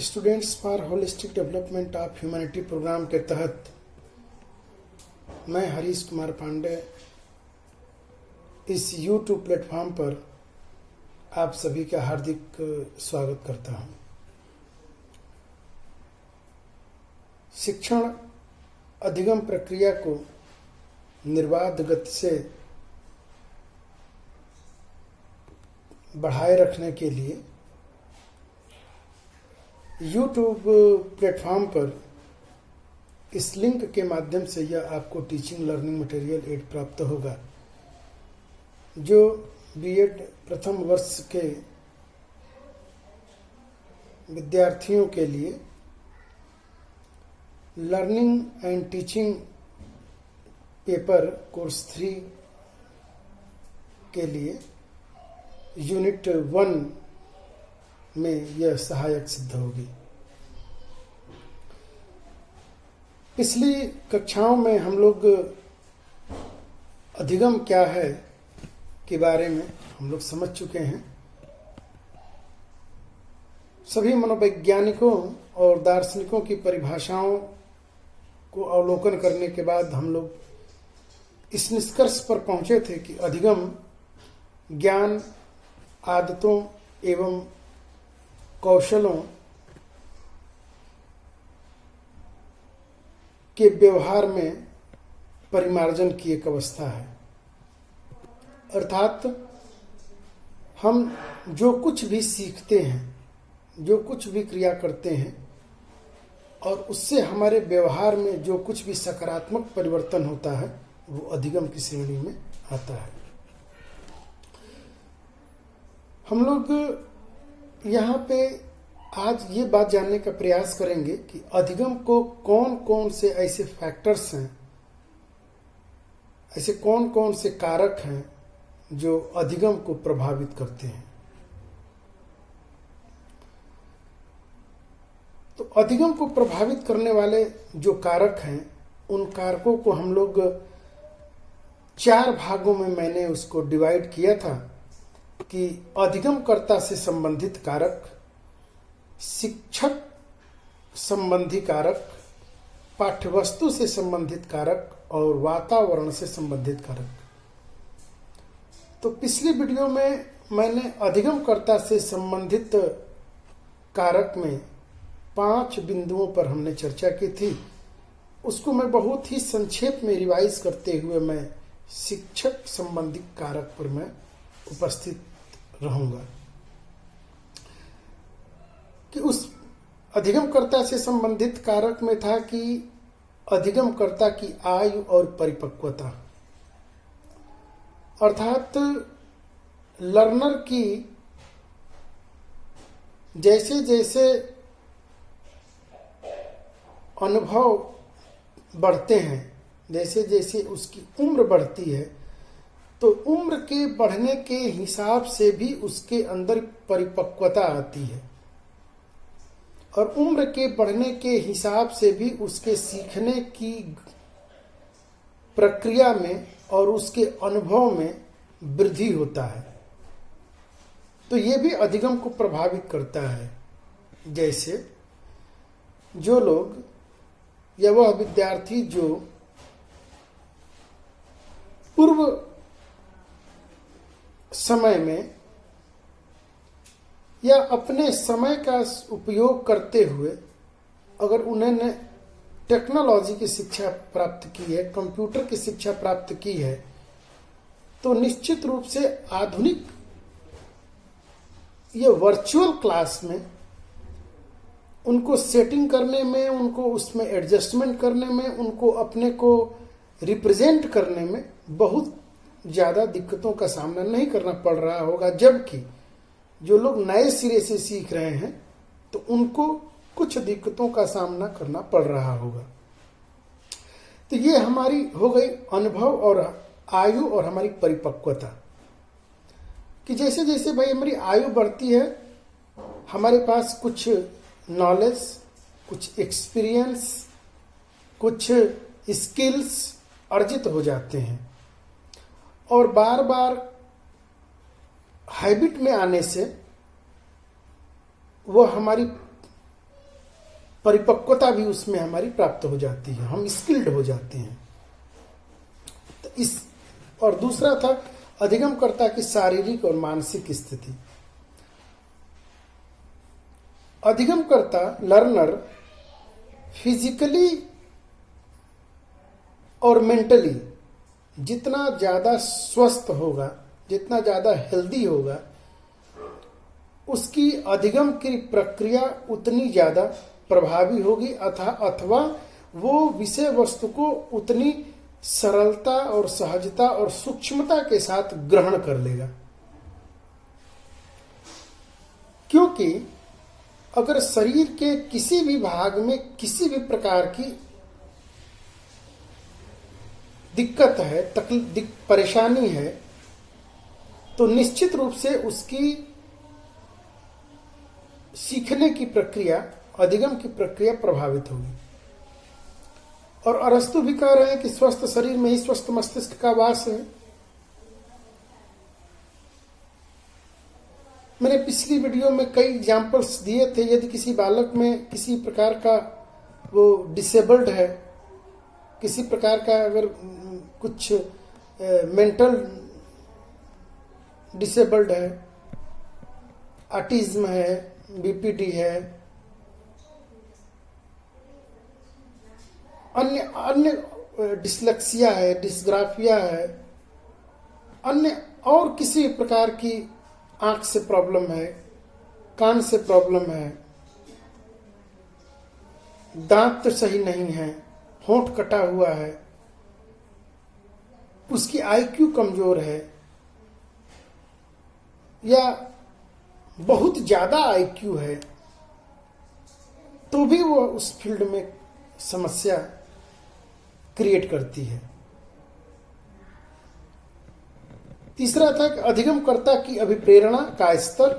Students for holistic development of humanity program के तहत मैं हरीश कुमार पांडे इस यूट्यूब प्लेटफॉर्म पर आप सभी का हार्दिक स्वागत करता हूं। शिक्षण अधिगम प्रक्रिया को निर्बाध गति से बढ़ाए रखने के लिए यूट्यूब प्लेटफॉर्म पर इस लिंक के माध्यम से यह आपको टीचिंग लर्निंग मटेरियल एड प्राप्त होगा, जो बीएड प्रथम वर्ष के विद्यार्थियों के लिए learning and teaching paper course 3 के लिए यूनिट 1 में यह सहायक सिद्ध होगी। पिछली कक्षाओं में हम लोग अधिगम क्या है के बारे में हम लोग समझ चुके हैं। सभी मनोवैज्ञानिकों और दार्शनिकों की परिभाषाओं को अवलोकन करने के बाद हम लोग इस निष्कर्ष पर पहुंचे थे कि अधिगम ज्ञान, आदतों एवं कौशलों के व्यवहार में परिमार्जन की एक अवस्था है। अर्थात हम जो कुछ भी सीखते हैं, जो कुछ भी क्रिया करते हैं और उससे हमारे व्यवहार में जो कुछ भी सकारात्मक परिवर्तन होता है वो अधिगम की श्रेणी में आता है। हम लोग यहाँ पे आज ये बात जानने का प्रयास करेंगे कि अधिगम को कौन कौन से ऐसे फैक्टर्स हैं, ऐसे कौन कौन से कारक हैं जो अधिगम को प्रभावित करते हैं। तो अधिगम को प्रभावित करने वाले जो कारक हैं, उन कारकों को हम लोग 4 भागों में मैंने उसको डिवाइड किया था कि अधिगमकर्ता से संबंधित कारक, शिक्षक संबंधी कारक, पाठ्यवस्तु से संबंधित कारक और वातावरण से संबंधित कारक। तो पिछली वीडियो में मैंने अधिगमकर्ता से संबंधित कारक में 5 बिंदुओं पर हमने चर्चा की थी। उसको मैं बहुत ही संक्षेप में रिवाइज करते हुए मैं शिक्षक संबंधी कारक पर मैं उपस्थित रहूंगा कि उस अधिगमकर्ता से संबंधित कारक में था कि अधिगमकर्ता की आयु और परिपक्वता, अर्थात लर्नर की जैसे जैसे अनुभव बढ़ते हैं, जैसे जैसे उसकी उम्र बढ़ती है, तो उम्र के बढ़ने के हिसाब से भी उसके अंदर परिपक्वता आती है और उम्र के बढ़ने के हिसाब से भी उसके सीखने की प्रक्रिया में और उसके अनुभव में वृद्धि होता है। तो ये भी अधिगम को प्रभावित करता है। जैसे जो लोग या वह विद्यार्थी जो पूर्व समय में या अपने समय का उपयोग करते हुए अगर उन्होंने टेक्नोलॉजी की शिक्षा प्राप्त की है, कंप्यूटर की शिक्षा प्राप्त की है, तो निश्चित रूप से आधुनिक ये वर्चुअल क्लास में उनको सेटिंग करने में, उनको उसमें एडजस्टमेंट करने में, उनको अपने को रिप्रेजेंट करने में बहुत ज़्यादा दिक्कतों का सामना नहीं करना पड़ रहा होगा। जबकि जो लोग नए सिरे से सीख रहे हैं तो उनको कुछ दिक्कतों का सामना करना पड़ रहा होगा। तो ये हमारी हो गई अनुभव और आयु और हमारी परिपक्वता कि जैसे जैसे भाई हमारी आयु बढ़ती है, हमारे पास कुछ नॉलेज, कुछ एक्सपीरियंस, कुछ स्किल्स अर्जित हो जाते हैं और बार बार हैबिट में आने से वह हमारी परिपक्वता भी उसमें हमारी प्राप्त हो जाती है, हम स्किल्ड हो जाते हैं। तो इस और दूसरा था अधिगमकर्ता की शारीरिक और मानसिक स्थिति। अधिगमकर्ता लर्नर फिजिकली और मेंटली जितना ज्यादा स्वस्थ होगा, जितना ज्यादा हेल्दी होगा, उसकी अधिगम की प्रक्रिया उतनी ज्यादा प्रभावी होगी अथवा वो विषय वस्तु को उतनी सरलता और सहजता और सूक्ष्मता के साथ ग्रहण कर लेगा। क्योंकि अगर शरीर के किसी भी भाग में किसी भी प्रकार की दिक्कत है, परेशानी है, तो निश्चित रूप से उसकी सीखने की प्रक्रिया, अधिगम की प्रक्रिया प्रभावित होगी। और अरस्तु भी कह रहे हैं कि स्वस्थ शरीर में ही स्वस्थ मस्तिष्क का वास है। मैंने पिछली वीडियो में कई एग्जाम्पल्स दिए थे। यदि किसी बालक में किसी प्रकार का वो डिसेबल्ड है, किसी प्रकार का अगर कुछ मेंटल डिसेबल्ड है, ऑटिज्म है, बीपीडी है, अन्य डिसलेक्सिया है, डिस्ग्राफिया है, अन्य और किसी प्रकार की आंख से प्रॉब्लम है, कान से प्रॉब्लम है, दांत तो सही नहीं है, होंठ कटा हुआ है, उसकी आईक्यू कमजोर है या बहुत ज्यादा आईक्यू है, तो भी वो उस फील्ड में समस्या क्रिएट करती है। तीसरा था कि अधिगमकर्ता की अभिप्रेरणा का स्तर,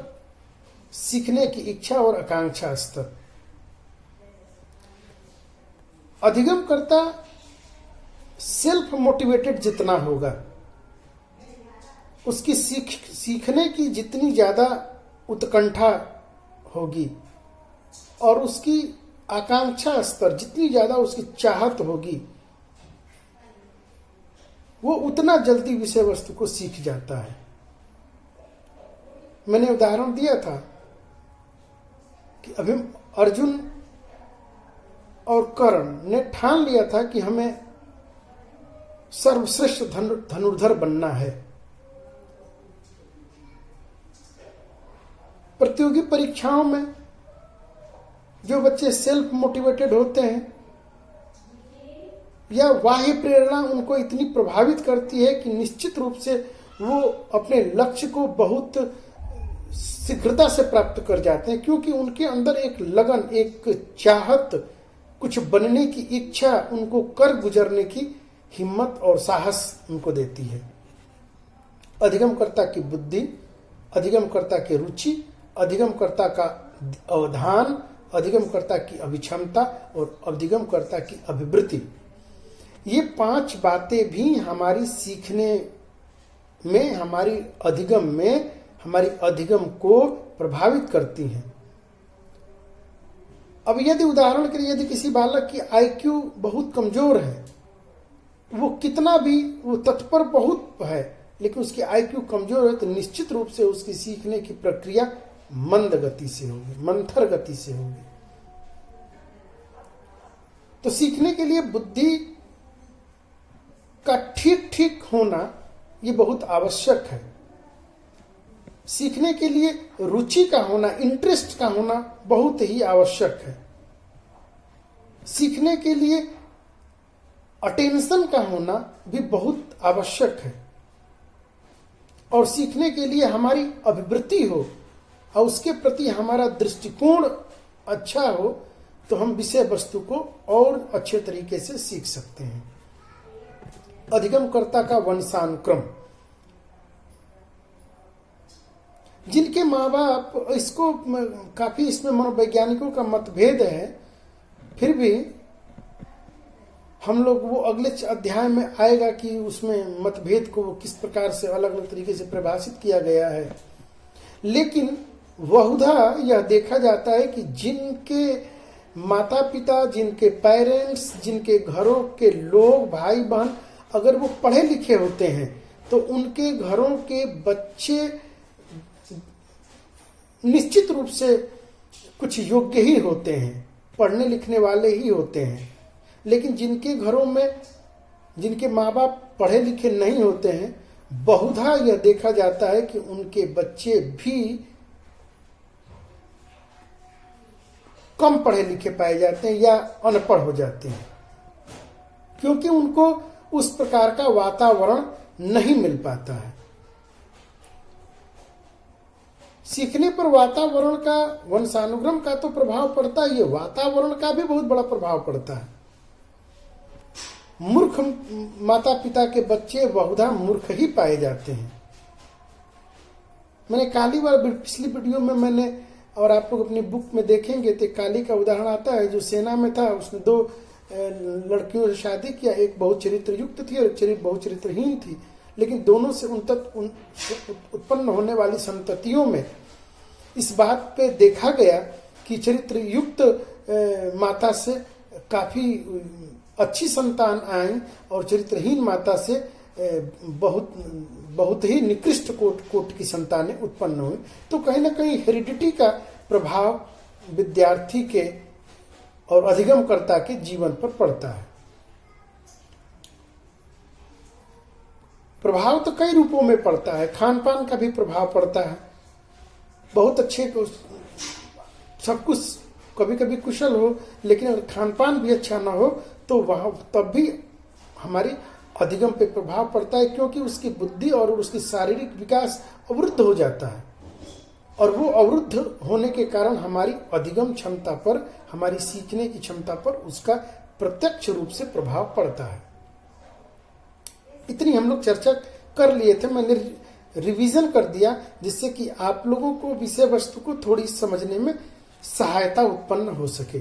सीखने की इच्छा और आकांक्षा स्तर। अधिगमकर्ता सेल्फ मोटिवेटेड जितना होगा, उसकी सीखने की जितनी ज्यादा उत्कंठा होगी और उसकी आकांक्षा स्तर जितनी ज्यादा उसकी चाहत होगी, वो उतना जल्दी विषय वस्तु को सीख जाता है। मैंने उदाहरण दिया था कि अभी अर्जुन और कर्ण ने ठान लिया था कि हमें सर्वश्रेष्ठ धनुर्धर बनना है। प्रतियोगी परीक्षाओं में जो बच्चे सेल्फ मोटिवेटेड होते हैं या बाह्य प्रेरणा उनको इतनी प्रभावित करती है कि निश्चित रूप से वो अपने लक्ष्य को बहुत शीघ्रता से प्राप्त कर जाते हैं, क्योंकि उनके अंदर एक लगन, एक चाहत, कुछ बनने की इच्छा उनको कर गुजरने की हिम्मत और साहस उनको देती है। अधिगमकर्ता की बुद्धि, अधिगमकर्ता की रुचि, अधिगमकर्ता का अवधान, अधिगमकर्ता की अभिक्षमता और अधिगमकर्ता की अभिवृत्ति, ये 5 बातें भी हमारी सीखने में, हमारी अधिगम में, हमारी अधिगम को प्रभावित करती हैं। अब यदि उदाहरण के लिए यदि किसी बालक की आईक्यू बहुत कमजोर है, वो कितना भी वो तत्पर बहुत है, लेकिन उसकी आईक्यू कमजोर है, तो निश्चित रूप से उसकी सीखने की प्रक्रिया मंद गति से होगी, मंथर गति से होगी। तो सीखने के लिए बुद्धि का ठीक ठीक होना ये बहुत आवश्यक है। सीखने के लिए रुचि का होना, इंटरेस्ट का होना बहुत ही आवश्यक है। सीखने के लिए अटेंशन का होना भी बहुत आवश्यक है। और सीखने के लिए हमारी अभिवृत्ति हो और उसके प्रति हमारा दृष्टिकोण अच्छा हो, तो हम विषय वस्तु को और अच्छे तरीके से सीख सकते हैं। अधिगमकर्ता का वंशानुक्रम, जिनके माँ बाप, इसको काफी इसमें मनोवैज्ञानिकों का मतभेद है, फिर भी हम लोग वो अगले अध्याय में आएगा कि उसमें मतभेद को किस प्रकार से अलग अलग तरीके से परिभाषित किया गया है। लेकिन बहुधा यह देखा जाता है कि जिनके माता पिता, जिनके पेरेंट्स, जिनके घरों के लोग, भाई बहन, अगर वो पढ़े लिखे होते हैं तो उनके घरों के बच्चे निश्चित रूप से कुछ योग्य ही होते हैं, पढ़ने लिखने वाले ही होते हैं। लेकिन जिनके घरों में जिनके माँ बाप पढ़े लिखे नहीं होते हैं, बहुधा यह देखा जाता है कि उनके बच्चे भी कम पढ़े लिखे पाए जाते हैं या अनपढ़ हो जाते हैं, क्योंकि उनको उस प्रकार का वातावरण नहीं मिल पाता है। सीखने पर वातावरण का, वंशानुक्रम का तो प्रभाव पड़ता ही है, वातावरण का भी बहुत बड़ा प्रभाव पड़ता है। मूर्ख माता पिता के बच्चे बहुधा मूर्ख ही पाए जाते हैं। मैंने काली बार पिछली वीडियो में मैंने, और आप लोग अपनी बुक में देखेंगे तो काली का उदाहरण आता है, जो सेना में था, उसने 2 लड़कियों से शादी किया, एक बहुत चरित्र युक्त थी और एक बहुत चरित्रहीन थी, लेकिन दोनों से उत्पन्न होने वाली संततियों में इस बात पे देखा गया कि चरित्र युक्त माता से काफी अच्छी संतान आई और चरित्रहीन माता से बहुत ही निकृष्ट कोट की संतानें उत्पन्न हुई। तो कहीं ना कहीं हेरिडिटी का प्रभाव विद्यार्थी के और अधिगमकर्ता के जीवन पर पड़ता है। प्रभाव तो कई रूपों में पड़ता है, खान पान का भी प्रभाव पड़ता है। बहुत अच्छे सब कुछ कभी कभी कुशल हो, लेकिन अगर खान पान भी अच्छा ना हो तो वह तब भी हमारी अधिगम पे प्रभाव पड़ता है, क्योंकि उसकी बुद्धि और उसकी शारीरिक विकास अवरुद्ध हो जाता है, और वो अवरुद्ध होने के कारण हमारी अधिगम क्षमता पर, हमारी सीखने की क्षमता पर उसका प्रत्यक्ष रूप से प्रभाव पड़ता है। इतनी हम लोग चर्चा कर लिए थे, मैंने रिवीजन कर दिया जिससे कि आप लोगों को विषय वस्तु को थोड़ी समझने में सहायता उत्पन्न हो सके।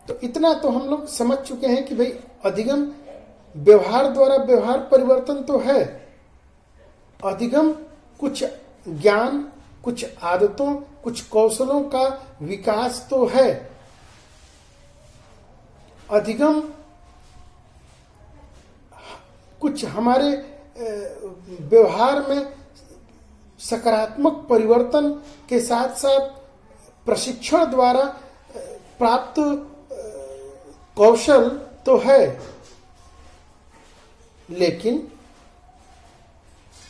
तो इतना तो हम लोग समझ चुके हैं कि भाई अधिगम व्यवहार द्वारा व्यवहार परिवर्तन तो है, अधिगम कुछ ज्ञान, कुछ आदतों, कुछ कौशलों का विकास तो है। अधिगम कुछ हमारे व्यवहार में सकारात्मक परिवर्तन के साथ साथ प्रशिक्षण द्वारा प्राप्त कौशल तो है, लेकिन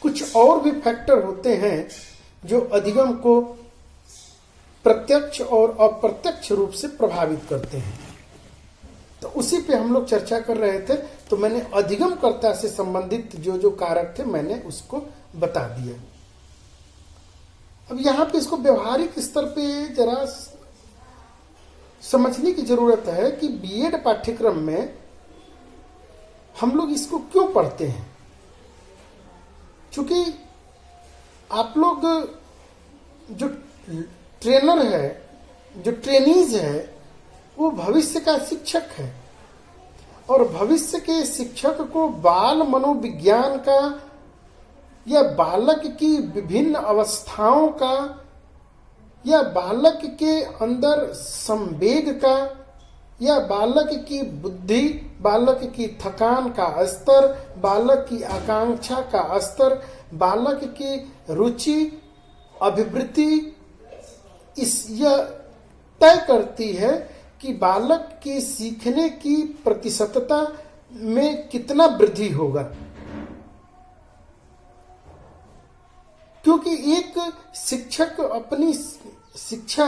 कुछ और भी फैक्टर होते हैं जो अधिगम को प्रत्यक्ष और अप्रत्यक्ष रूप से प्रभावित करते हैं। तो उसी पे हम लोग चर्चा कर रहे थे। तो मैंने अधिगमकर्ता से संबंधित जो जो कारक थे मैंने उसको बता दिया। अब यहाँ पे इसको व्यवहारिक स्तर पे जरा समझने की जरूरत है कि बीएड पाठ्यक्रम में हम लोग इसको क्यों पढ़ते हैं। क्योंकि आप लोग जो ट्रेनर है, जो ट्रेनीज है, वो भविष्य का शिक्षक है, और भविष्य के शिक्षक को बाल मनोविज्ञान का या बालक की विभिन्न अवस्थाओं का या बालक के अंदर संवेग का या बालक की बुद्धि, बालक की थकान का स्तर, बालक की आकांक्षा का स्तर, बालक की रुचि, अभिवृत्ति, यह तय करती है कि बालक के सीखने की प्रतिशतता में कितना वृद्धि होगा। क्योंकि एक शिक्षक अपनी शिक्षा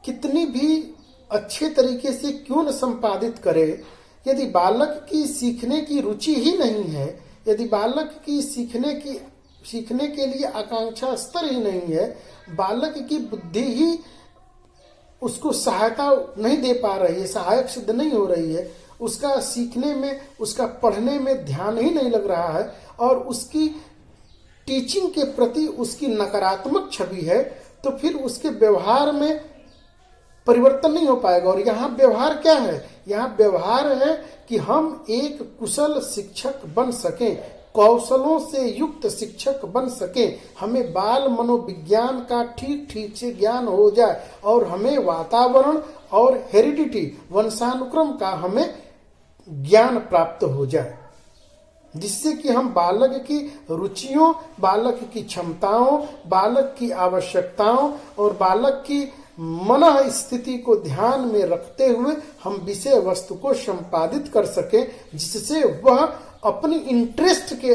कितनी भी अच्छे तरीके से क्यों न संपादित करे, यदि बालक की सीखने की रुचि ही नहीं है, यदि बालक की सीखने के लिए आकांक्षा स्तर ही नहीं है, बालक की बुद्धि ही उसको सहायता नहीं दे पा रही है, सहायक सिद्ध नहीं हो रही है, उसका सीखने में, उसका पढ़ने में ध्यान ही नहीं लग रहा है, और उसकी टीचिंग के प्रति उसकी नकारात्मक छवि है, तो फिर उसके व्यवहार में परिवर्तन नहीं हो पाएगा। और यहाँ व्यवहार क्या है? यहाँ व्यवहार है कि हम एक कुशल शिक्षक बन सकें, कौशलों से युक्त शिक्षक बन सके, हमें बाल मनोविज्ञान का ठीक ठीक से ज्ञान हो जाए और हमें वातावरण और हेरिडिटी वंशानुक्रम का हमें ज्ञान प्राप्त हो जाए, जिससे कि हम बालक की रुचियों, बालक की क्षमताओं, बालक की आवश्यकताओं और बालक की मन स्थिति को ध्यान में रखते हुए हम विषय वस्तु को संपादित कर सके, जिससे वह अपनी इंटरेस्ट के,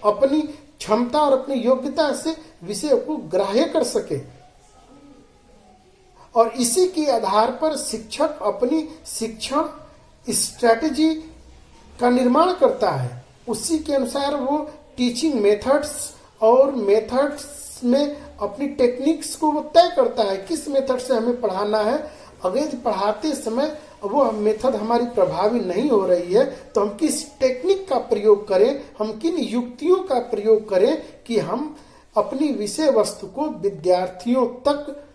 अपनी क्षमता और अपनी योग्यता से विषय को ग्राह्य कर सके। और इसी के आधार पर शिक्षक अपनी शिक्षण स्ट्रैटेजी का निर्माण करता है। उसी के अनुसार वो टीचिंग मेथड्स और मेथड्स में अपनी टेक्निक्स को वो तय करता है, किस मेथड से हमें पढ़ाना है। अगर पढ़ाते समय वो मेथड हमारी प्रभावी नहीं हो रही है तो हम किस टेक्निक का प्रयोग करें, हम किन युक्तियों का प्रयोग करें कि हम अपनी विषय वस्तु को विद्यार्थियों तक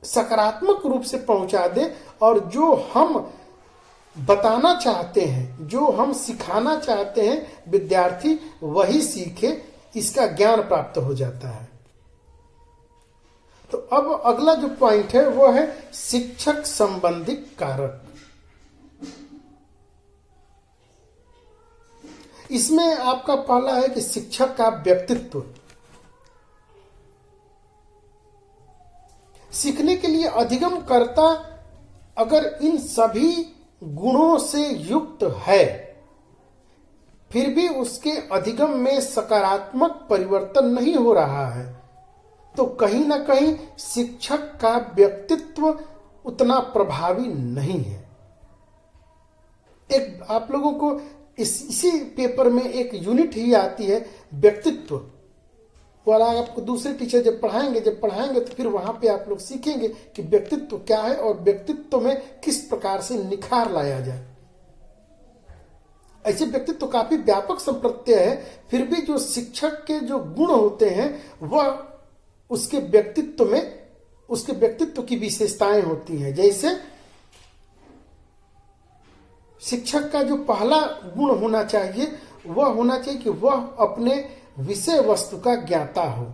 सकारात्मक रूप से पहुंचा दें और जो हम बताना चाहते हैं, जो हम सिखाना चाहते हैं, विद्यार्थी वही सीखे, इसका ज्ञान प्राप्त हो जाता है। तो अब अगला जो पॉइंट है वो है शिक्षक संबंधी कारक। इसमें आपका पहला है कि शिक्षक का व्यक्तित्व। सीखने के लिए अधिगम कर्ता अगर इन सभी गुणों से युक्त है, फिर भी उसके अधिगम में सकारात्मक परिवर्तन नहीं हो रहा है, तो कहीं ना कहीं शिक्षक का व्यक्तित्व उतना प्रभावी नहीं है। एक आप लोगों को इसी पेपर में एक यूनिट ही आती है व्यक्तित्व वाला। आपको दूसरे टीचर जब पढ़ाएंगे तो फिर वहां पे आप लोग सीखेंगे कि व्यक्तित्व क्या है और व्यक्तित्व में किस प्रकार से निखार लाया जाए। ऐसे व्यक्तित्व काफी व्यापक संप्रत्यय है, फिर भी जो शिक्षक के जो गुण होते हैं वह उसके व्यक्तित्व की विशेषताएं होती हैं। जैसे शिक्षक का जो पहला गुण होना चाहिए वह होना चाहिए कि वह अपने विषय वस्तु का ज्ञाता हो,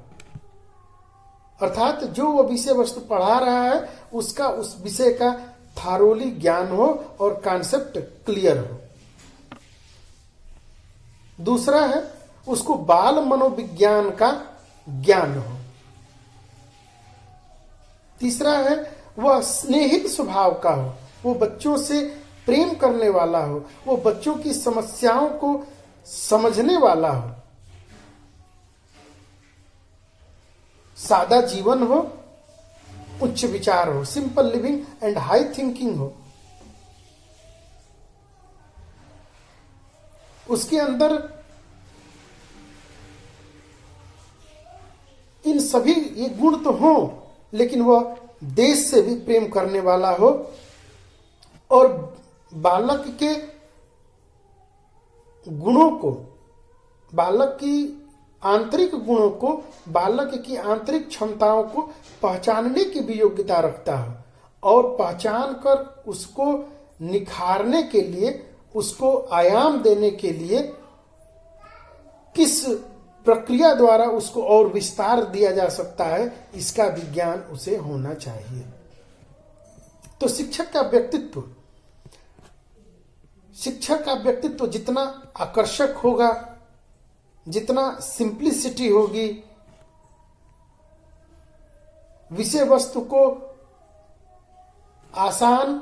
अर्थात जो वह विषय वस्तु पढ़ा रहा है उसका उस विषय का थारोली ज्ञान हो और कॉन्सेप्ट क्लियर हो। दूसरा है उसको बाल मनोविज्ञान का ज्ञान हो। तीसरा है वह स्नेहित स्वभाव का हो, वो बच्चों से प्रेम करने वाला हो, वो बच्चों की समस्याओं को समझने वाला हो। सादा जीवन हो, उच्च विचार हो, simple living and high thinking हो। उसके अंदर इन सभी ये गुण तो हो, लेकिन वह देश से भी प्रेम करने वाला हो और बालक के गुणों को, बालक की आंतरिक गुणों को, बालक की आंतरिक क्षमताओं को पहचानने की भी योग्यता रखता है और पहचान कर उसको निखारने के लिए, उसको आयाम देने के लिए किस प्रक्रिया द्वारा उसको और विस्तार दिया जा सकता है, इसका विज्ञान उसे होना चाहिए। तो शिक्षक का व्यक्तित्व जितना आकर्षक होगा, जितना सिंप्लिसिटी होगी, विषय वस्तु को आसान,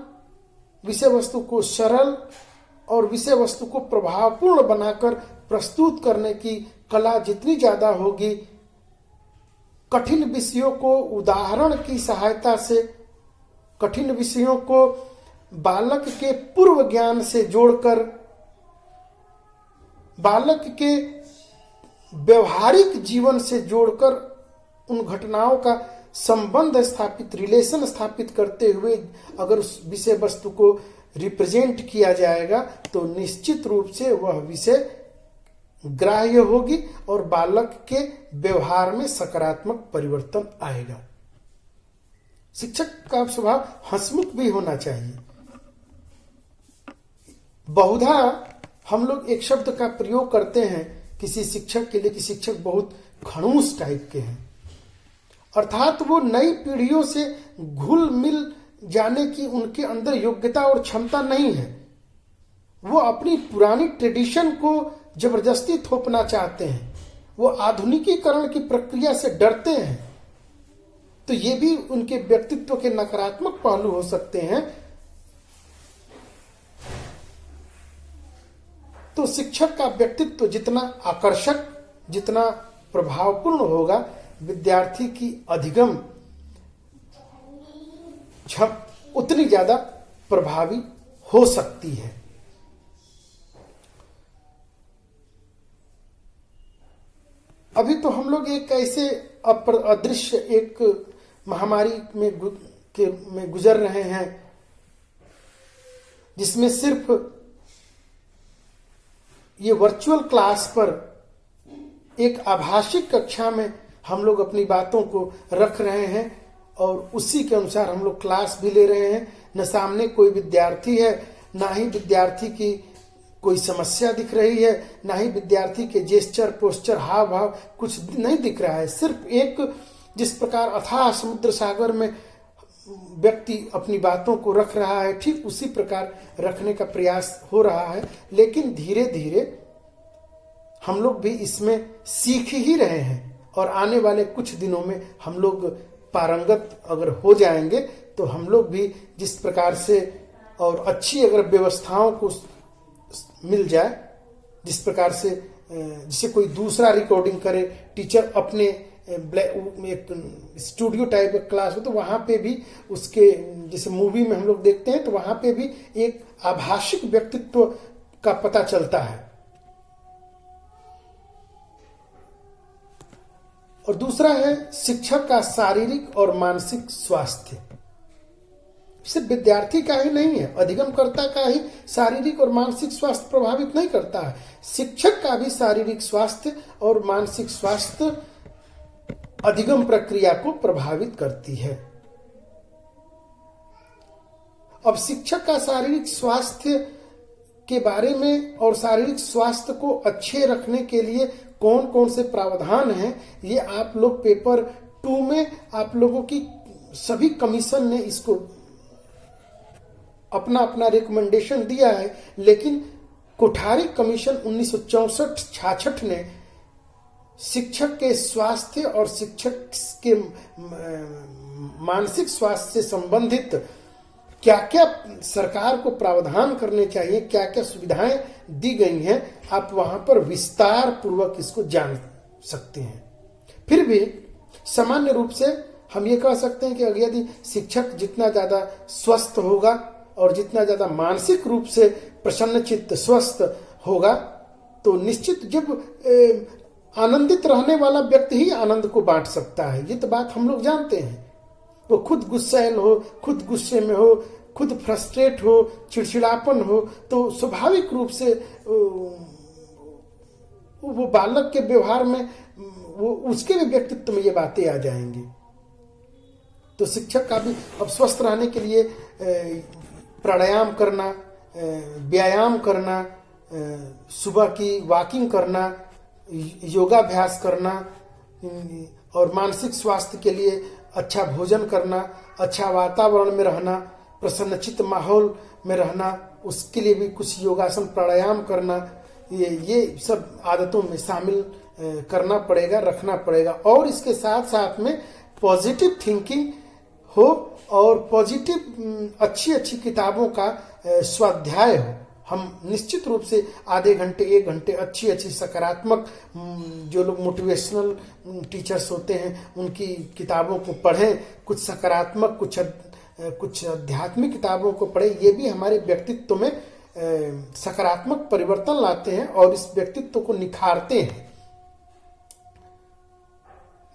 विषय वस्तु को सरल और विषय वस्तु को प्रभावपूर्ण बनाकर प्रस्तुत करने की कला जितनी ज्यादा होगी, कठिन विषयों को उदाहरण की सहायता से, कठिन विषयों को बालक के पूर्व ज्ञान से जोड़कर, बालक के व्यवहारिक जीवन से जोड़कर उन घटनाओं का संबंध स्थापित, रिलेशन स्थापित करते हुए अगर उस विषय वस्तु को रिप्रेजेंट किया जाएगा तो निश्चित रूप से वह विषय ग्राह्य होगी और बालक के व्यवहार में सकारात्मक परिवर्तन आएगा। शिक्षक का स्वभाव हंसमुख भी होना चाहिए। बहुधा हम लोग एक शब्द का प्रयोग करते हैं किसी शिक्षक के लिए कि शिक्षक बहुत खड़ूस टाइप के हैं, अर्थात वो नई पीढ़ियों से घुल मिल जाने की उनके अंदर योग्यता और क्षमता नहीं है। वो अपनी पुरानी ट्रेडिशन को जबरदस्ती थोपना चाहते हैं, वो आधुनिकीकरण की प्रक्रिया से डरते हैं। तो ये भी उनके व्यक्तित्व के नकारात्मक पहलू हो सकते हैं। तो शिक्षक का व्यक्तित्व जितना आकर्षक, जितना प्रभावपूर्ण होगा, विद्यार्थी की अधिगम उतनी ज्यादा प्रभावी हो सकती है। अभी तो हम लोग एक ऐसे अदृश्य एक महामारी में गुजर रहे हैं जिसमें सिर्फ ये वर्चुअल क्लास पर एक आभाषिक कक्षा में हम लोग अपनी बातों को रख रहे हैं और उसी के अनुसार हम लोग क्लास भी ले रहे हैं। न सामने कोई विद्यार्थी है, ना ही विद्यार्थी की कोई समस्या दिख रही है, ना ही विद्यार्थी के जेस्चर, पोस्चर, हाव भाव कुछ नहीं दिख रहा है। सिर्फ एक जिस प्रकार अथाह समुद्र सागर में व्यक्ति अपनी बातों को रख रहा है, ठीक उसी प्रकार रखने का प्रयास हो रहा है। लेकिन धीरे धीरे हम लोग भी इसमें सीख ही रहे हैं और आने वाले कुछ दिनों में हम लोग पारंगत अगर हो जाएंगे तो हम लोग भी जिस प्रकार से और अच्छी अगर व्यवस्थाओं को मिल जाए, जिस प्रकार से जिसे कोई दूसरा रिकॉर्डिंग करे, टीचर अपने एक स्टूडियो टाइप का क्लास हो तो वहां पे भी उसके, जैसे मूवी में हम लोग देखते हैं तो वहां पे भी एक आभाषिक व्यक्तित्व का पता चलता है। और दूसरा है शिक्षक का शारीरिक और मानसिक स्वास्थ्य। सिर्फ विद्यार्थी का ही नहीं है, अधिगमकर्ता का ही शारीरिक और मानसिक स्वास्थ्य प्रभावित नहीं करता है, शिक्षक का भी शारीरिक स्वास्थ्य और मानसिक स्वास्थ्य अधिगम प्रक्रिया को प्रभावित करती है। अब शिक्षक का शारीरिक स्वास्थ्य के बारे में और शारीरिक स्वास्थ्य को अच्छे रखने के लिए कौन कौन से प्रावधान हैं, ये आप लोग पेपर 2 में आप लोगों की सभी कमीशन ने इसको अपना अपना रिकमेंडेशन दिया है। लेकिन कोठारी कमीशन 1964-66 ने शिक्षक के स्वास्थ्य और शिक्षक के मानसिक स्वास्थ्य से संबंधित क्या क्या सरकार को प्रावधान करने चाहिए, क्या क्या सुविधाएं दी गई हैं, आप वहां पर विस्तार पूर्वक इसको जान सकते हैं। फिर भी सामान्य रूप से हम ये कह सकते हैं कि यदि शिक्षक जितना ज्यादा स्वस्थ होगा और जितना ज्यादा मानसिक रूप से प्रसन्नचित्त स्वस्थ होगा तो निश्चित जब आनंदित रहने वाला व्यक्ति ही आनंद को बांट सकता है। ये तो बात हम लोग जानते हैं। वो खुद गुस्सैल हो, खुद गुस्से में हो, खुद फ्रस्ट्रेट हो, चिड़चिड़ापन हो, तो स्वाभाविक रूप से वो बालक के व्यवहार में वो उसके भी व्यक्तित्व में ये बातें आ जाएंगी। तो शिक्षक का भी अब स्वस्थ रहने के लिए प्राणायाम करना, व्यायाम करना, सुबह की वॉकिंग करना, योगाभ्यास करना और मानसिक स्वास्थ्य के लिए अच्छा भोजन करना, अच्छा वातावरण में रहना, प्रसन्नचित्त माहौल में रहना, उसके लिए भी कुछ योगासन प्राणायाम करना, ये सब आदतों में शामिल करना पड़ेगा, रखना पड़ेगा। और इसके साथ साथ में पॉजिटिव थिंकिंग हो और पॉजिटिव अच्छी अच्छी किताबों का स्वाध्याय हो। हम निश्चित रूप से आधे घंटे 1 घंटे अच्छी अच्छी सकारात्मक जो लोग मोटिवेशनल टीचर्स होते हैं उनकी किताबों को पढ़ें, कुछ सकारात्मक कुछ आध्यात्मिक किताबों को पढ़ें। ये भी हमारे व्यक्तित्व में सकारात्मक परिवर्तन लाते हैं और इस व्यक्तित्व को निखारते हैं।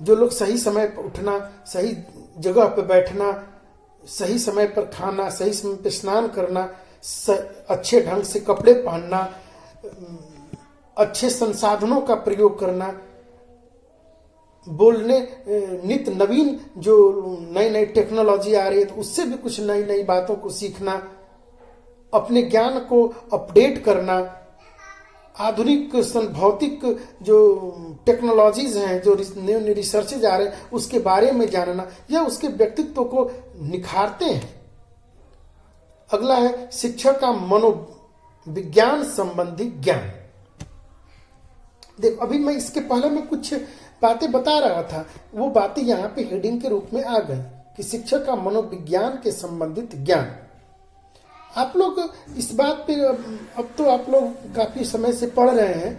जो लोग सही समय पर उठना, सही जगह पर बैठना, सही समय पर खाना, सही समय पर स्नान करना, अच्छे ढंग से कपड़े पहनना, अच्छे संसाधनों का प्रयोग करना, बोलने नित्य नवीन जो नई नई टेक्नोलॉजी आ रही है तो उससे भी कुछ नई नई बातों को सीखना, अपने ज्ञान को अपडेट करना, आधुनिक भौतिक जो टेक्नोलॉजीज हैं, जो नए रिसर्चेज आ रहे हैं, उसके बारे में जानना, या उसके व्यक्तित्व को निखारते हैं। अगला है शिक्षक का मनोविज्ञान संबंधी ज्ञान। देखो, अभी मैं इसके पहले मैं कुछ बातें बता रहा था, वो बातें यहाँ पे हेडिंग के रूप में आ गई कि शिक्षक का मनोविज्ञान के संबंधित ज्ञान। आप लोग इस बात पे अब तो आप लोग काफी समय से पढ़ रहे हैं।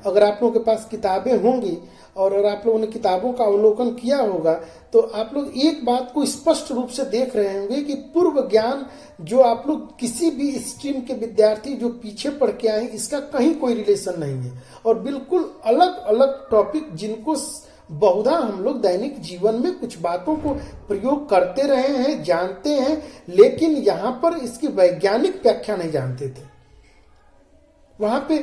अगर आप लोगों के पास किताबें होंगी और अगर आप लोगों ने किताबों का अवलोकन किया होगा, तो आप लोग एक बात को स्पष्ट रूप से देख रहे होंगे कि पूर्व ज्ञान जो आप लोग किसी भी स्ट्रीम के विद्यार्थी जो पीछे पढ़ के आए, इसका कहीं कोई रिलेशन नहीं है, और बिल्कुल अलग अलग टॉपिक जिनको बहुधा हम लोग दैनिक जीवन में कुछ बातों को प्रयोग करते रहे हैं, जानते हैं, लेकिन यहाँ पर इसकी वैज्ञानिक व्याख्या नहीं जानते थे। वहां पे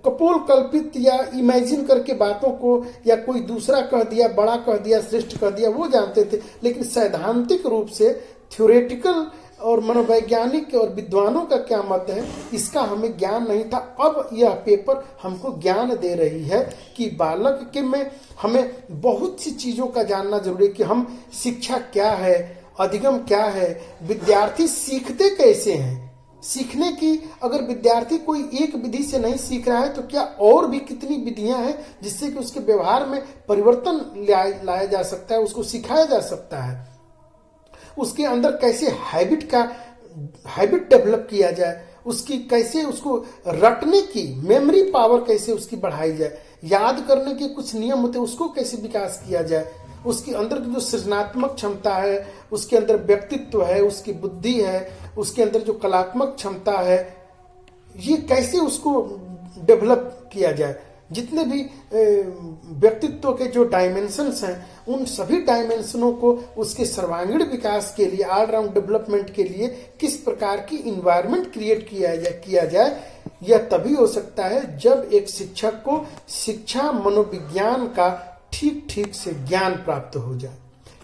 कपोल कल्पित या इमेजिन करके बातों को, या कोई दूसरा कह दिया, बड़ा कह दिया, श्रेष्ठ कह दिया, वो जानते थे, लेकिन सैद्धांतिक रूप से थ्योरेटिकल और मनोवैज्ञानिक और विद्वानों का क्या मत है, इसका हमें ज्ञान नहीं था। अब यह पेपर हमको ज्ञान दे रही है कि बालक के में हमें बहुत सी चीजों का जानना जरूरी है, कि हम शिक्षा क्या है, अधिगम क्या है, विद्यार्थी सीखते कैसे हैं। सीखने की अगर विद्यार्थी कोई एक विधि से नहीं सीख रहा है, तो क्या और भी कितनी विधियां हैं जिससे कि उसके व्यवहार में परिवर्तन लाया जा सकता है, उसको सिखाया जा सकता है। उसके अंदर कैसे हैबिट डेवलप किया जाए, उसकी कैसे उसको रटने की मेमोरी पावर कैसे उसकी बढ़ाई जाए, याद करने के कुछ नियम होते हैं उसको कैसे विकास किया जाए, उसके अंदर की जो सृजनात्मक क्षमता है, उसके अंदर व्यक्तित्व है, उसकी बुद्धि है, उसके अंदर जो कलात्मक क्षमता है, ये कैसे उसको डेवलप किया जाए। जितने भी व्यक्तित्व के जो डायमेंशंस हैं, उन सभी डायमेंशनों को उसके सर्वांगीण विकास के लिए, ऑलराउंड डेवलपमेंट के लिए किस प्रकार की इन्वायरमेंट क्रिएट किया जाए, यह तभी हो सकता है जब एक शिक्षक को शिक्षा मनोविज्ञान का ठीक से ज्ञान प्राप्त हो जाए।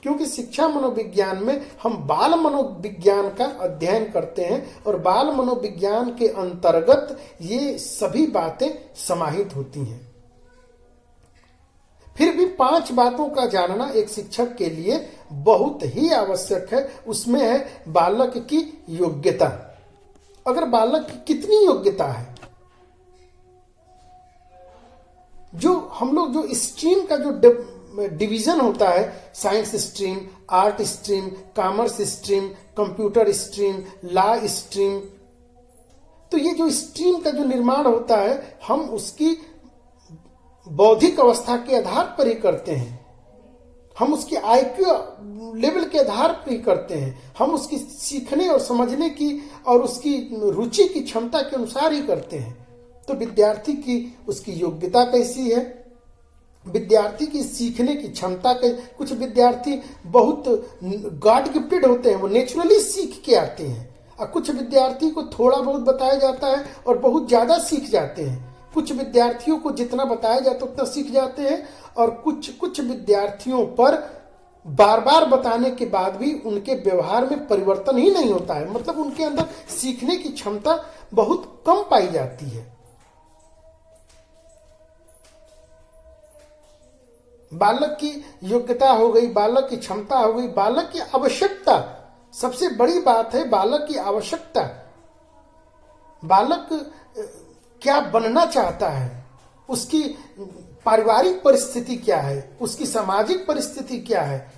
क्योंकि शिक्षा मनोविज्ञान में हम बाल मनोविज्ञान का अध्ययन करते हैं, और बाल मनोविज्ञान के अंतर्गत ये सभी बातें समाहित होती हैं। फिर भी 5 बातों का जानना एक शिक्षक के लिए बहुत ही आवश्यक है। उसमें है बालक की योग्यता। अगर बालक की कितनी योग्यता है, जो हम लोग जो स्ट्रीम का जो डिवीजन होता है, science stream, art stream, commerce stream, computer stream, law stream, तो ये जो स्ट्रीम का जो निर्माण होता है, हम उसकी बौद्धिक अवस्था के आधार पर ही करते हैं, हम उसकी आईक्यू लेवल के आधार पर ही करते हैं, हम उसकी सीखने और समझने की और उसकी रुचि की क्षमता के अनुसार ही करते हैं। तो विद्यार्थी की उसकी योग्यता कैसी है, विद्यार्थी की सीखने की क्षमता के, कुछ विद्यार्थी बहुत गॉड गिफ्टेड होते हैं, वो नेचुरली सीख के आते हैं, और कुछ विद्यार्थी को थोड़ा बहुत बताया जाता है और बहुत ज्यादा सीख जाते हैं। कुछ विद्यार्थियों को जितना बताया जाता है उतना सीख जाते हैं, और कुछ विद्यार्थियों पर बार बार बताने के बाद भी उनके व्यवहार में परिवर्तन ही नहीं होता है, मतलब उनके अंदर सीखने की क्षमता बहुत कम पाई जाती है। बालक की योग्यता हो गई, बालक की क्षमता हो गई, बालक की आवश्यकता, सबसे बड़ी बात है बालक की आवश्यकता। बालक क्या बनना चाहता है, उसकी पारिवारिक परिस्थिति क्या है, उसकी सामाजिक परिस्थिति क्या है,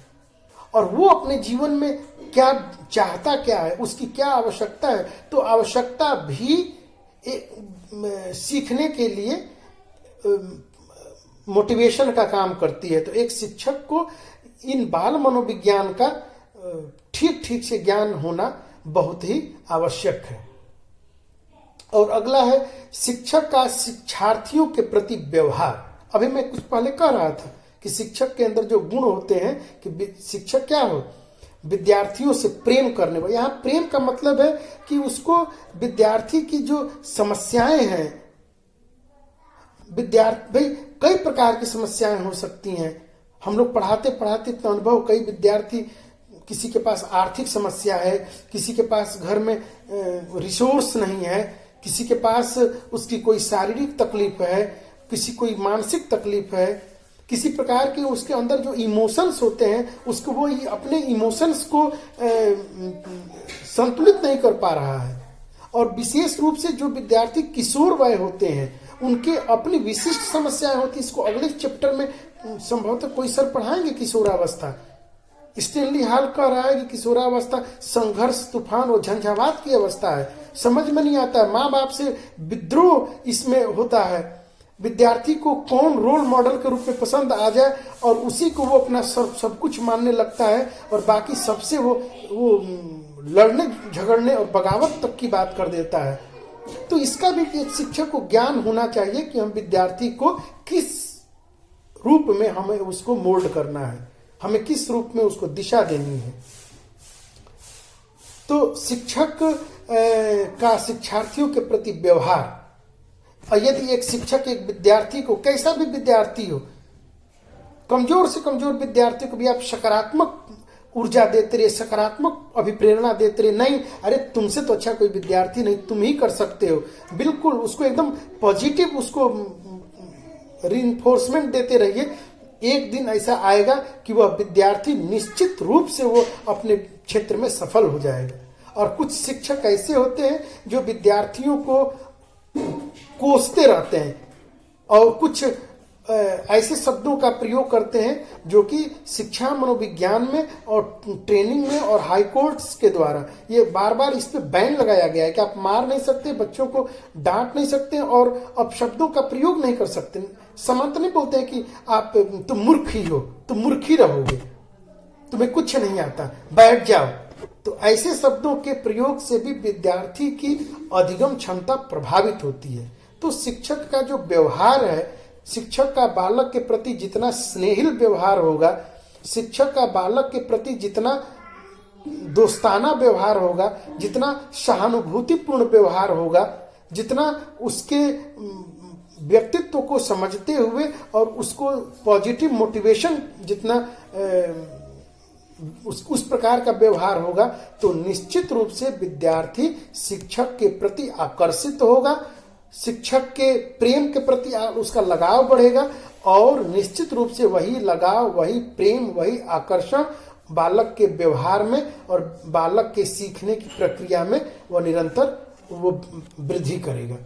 और वो अपने जीवन में क्या चाहता क्या है, उसकी क्या आवश्यकता है। तो आवश्यकता भी सीखने के लिए मोटिवेशन का काम करती है। तो एक शिक्षक को इन बाल मनोविज्ञान का ठीक से ज्ञान होना बहुत ही आवश्यक है। और अगला है शिक्षक का शिक्षार्थियों के प्रति व्यवहार। अभी मैं कुछ पहले कह रहा था कि शिक्षक के अंदर जो गुण होते हैं, कि शिक्षक क्या हो, विद्यार्थियों से प्रेम करने वाला। यहाँ प्रेम का मतलब है कि उसको विद्यार्थी की जो समस्याएं हैं, विद्यार्थी भाई कई प्रकार की समस्याएं हो सकती हैं। हम लोग पढ़ाते पढ़ाते तो अनुभव, कई विद्यार्थी, किसी के पास आर्थिक समस्या है, किसी के पास घर में रिसोर्स नहीं है, किसी के पास उसकी कोई शारीरिक तकलीफ है, किसी कोई मानसिक तकलीफ है, किसी प्रकार के उसके अंदर जो इमोशंस होते हैं उसको वो अपने इमोशंस को संतुलित नहीं कर पा रहा है। और विशेष रूप से जो विद्यार्थी किशोर वय होते हैं उनके अपनी विशिष्ट समस्याएं होती है। इसको अगले चैप्टर में संभवतः कोई सर पढ़ाएंगे किशोरावस्था। स्टेनली हॉल कह रहा है कि किशोरावस्था संघर्ष, तूफान और झंझावात की अवस्था है। समझ में नहीं आता है, माँ बाप से विद्रोह इसमें होता है। विद्यार्थी को कौन रोल मॉडल के रूप में पसंद आ जाए और उसी को वो अपना सब कुछ मानने लगता है और बाकी सबसे वो लड़ने झगड़ने और बगावत तक की बात कर देता है। तो इसका भी एक शिक्षक को ज्ञान होना चाहिए कि हम विद्यार्थी को किस रूप में हमें उसको मोल्ड करना है, हमें किस रूप में उसको दिशा देनी है। तो शिक्षक का शिक्षार्थियों के प्रति व्यवहार, और यदि एक शिक्षक एक विद्यार्थी को, कैसा भी विद्यार्थी हो, कमजोर से कमजोर विद्यार्थी को भी आप सकारात्मक ऊर्जा देते रहे, सकारात्मक अभिप्रेरणा देते रहे, नहीं अरे तुमसे तो अच्छा कोई विद्यार्थी नहीं, तुम ही कर सकते हो, बिल्कुल उसको एकदम पॉजिटिव उसको रीइंफोर्समेंट देते रहिए। एक दिन ऐसा आएगा कि वह विद्यार्थी निश्चित रूप से वो अपने क्षेत्र में सफल हो जाएगा। और कुछ शिक्षक ऐसे होते हैं जो विद्यार्थियों को कोसते रहते हैं और कुछ ऐसे शब्दों का प्रयोग करते हैं जो कि शिक्षा मनोविज्ञान में और ट्रेनिंग में और हाई कोर्ट्स के द्वारा ये बार बार इस पे बैन लगाया गया है कि आप मार नहीं सकते, बच्चों को डांट नहीं सकते और अब शब्दों का प्रयोग नहीं कर सकते। समानता नहीं बोलते हैं कि आप तुम मूर्ख ही हो, तुम मूर्ख ही रहोगे, तुम्हें कुछ नहीं आता, बैठ जाओ। तो ऐसे शब्दों के प्रयोग से भी विद्यार्थी की अधिगम क्षमता प्रभावित होती है। तो शिक्षक का जो व्यवहार है, शिक्षक का बालक के प्रति जितना स्नेहिल व्यवहार होगा, शिक्षक का बालक के प्रति जितना दोस्ताना व्यवहार होगा, जितना सहानुभूतिपूर्ण व्यवहार होगा, जितना उसके व्यक्तित्व को समझते हुए और उसको पॉजिटिव मोटिवेशन जितना उस प्रकार का व्यवहार होगा, तो निश्चित रूप से विद्यार्थी शिक्षक के प्रति आकर्षित होगा, शिक्षक के प्रेम के प्रति उसका लगाव बढ़ेगा और निश्चित रूप से वही लगाव, वही प्रेम, वही आकर्षण बालक के व्यवहार में और बालक के सीखने की प्रक्रिया में वह निरंतर वो वृद्धि करेगा।